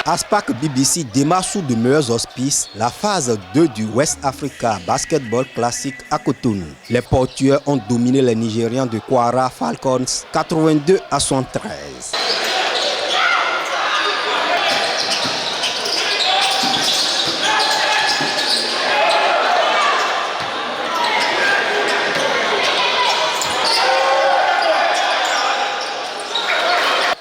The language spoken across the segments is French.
Aspac BBC démarre sous de meilleurs auspices la phase 2 du West Africa Basketball Classic à Cotonou. Les portuaires ont dominé les Nigérians de Kwara Falcons 82-73.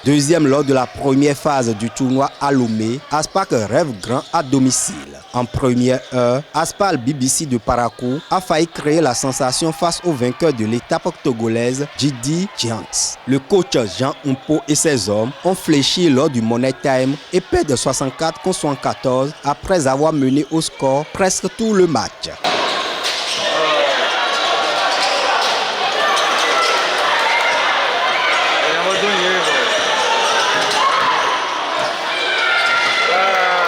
Deuxième lors de la première phase du tournoi à Lomé, Aspac rêve grand à domicile. En première heure, Aspal BBC de Parakou a failli créer la sensation face au vainqueur de l'étape togolaise, Djidi Giants. Le coach Jean Umpo et ses hommes ont fléchi lors du Money Time et perdent 64-74 après avoir mené au score presque tout le match.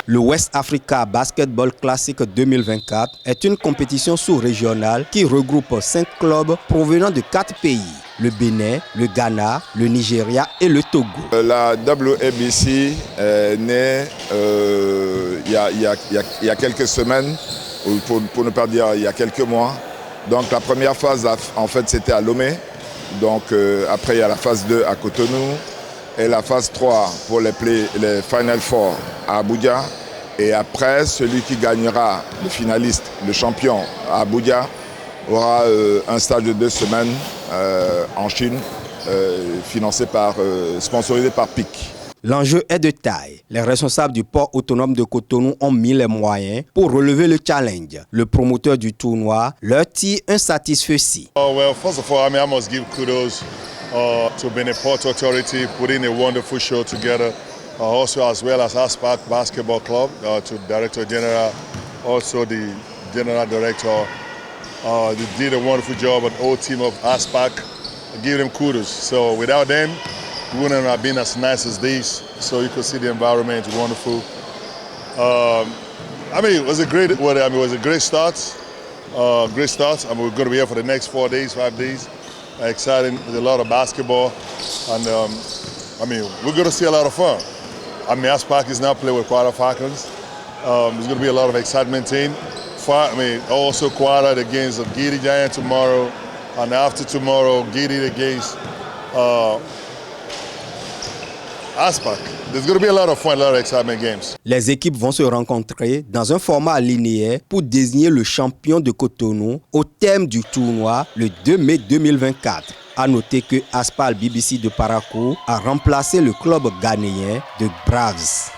Le West Africa Basketball Classic 2024 est une compétition sous-régionale qui regroupe 5 clubs provenant de 4 pays, le Bénin, le Ghana, le Nigeria et le Togo. La WABC est née il y a quelques semaines, pour ne pas dire il y a quelques mois. Donc la première phase, en fait, c'était à Lomé. Donc après, il y a la phase 2 à Cotonou. Et la phase 3 pour les Final Four à Abuja. Et après, celui qui gagnera, le finaliste, le champion à Abuja, aura un stage de 2 semaines en Chine, sponsorisé par PIC. L'enjeu est de taille. Les responsables du port autonome de Cotonou ont mis les moyens pour relever le challenge. Le promoteur du tournoi leur tire un satisfecit. Well, first of all, I must give kudos to Benin Port Authority putting a wonderful show together. Also, as well as Aspac Basketball Club, to Director General, also the General Director. They did a wonderful job, and the whole team of Aspac. I give them kudos. So without them, it wouldn't have been as nice as this. So you could see the environment, wonderful. It was a great start. Great start. We're going to be here for the next 4 days, 5 days. Exciting. There's a lot of basketball, and we're going to see a lot of fun. Aspac is now playing with Kwara Falcons. There's going to be a lot of excitement in. Also Kwara against Gidi Giant tomorrow, and after tomorrow, Gidi against Aspac. There's going to be a lot of fun, a lot of excitement games. Les équipes vont se rencontrer dans un format linéaire pour désigner le champion de Cotonou au terme du tournoi le 2 mai 2024. A noter que Aspal BBC de Parakou a remplacé le club ghanéen de Braves.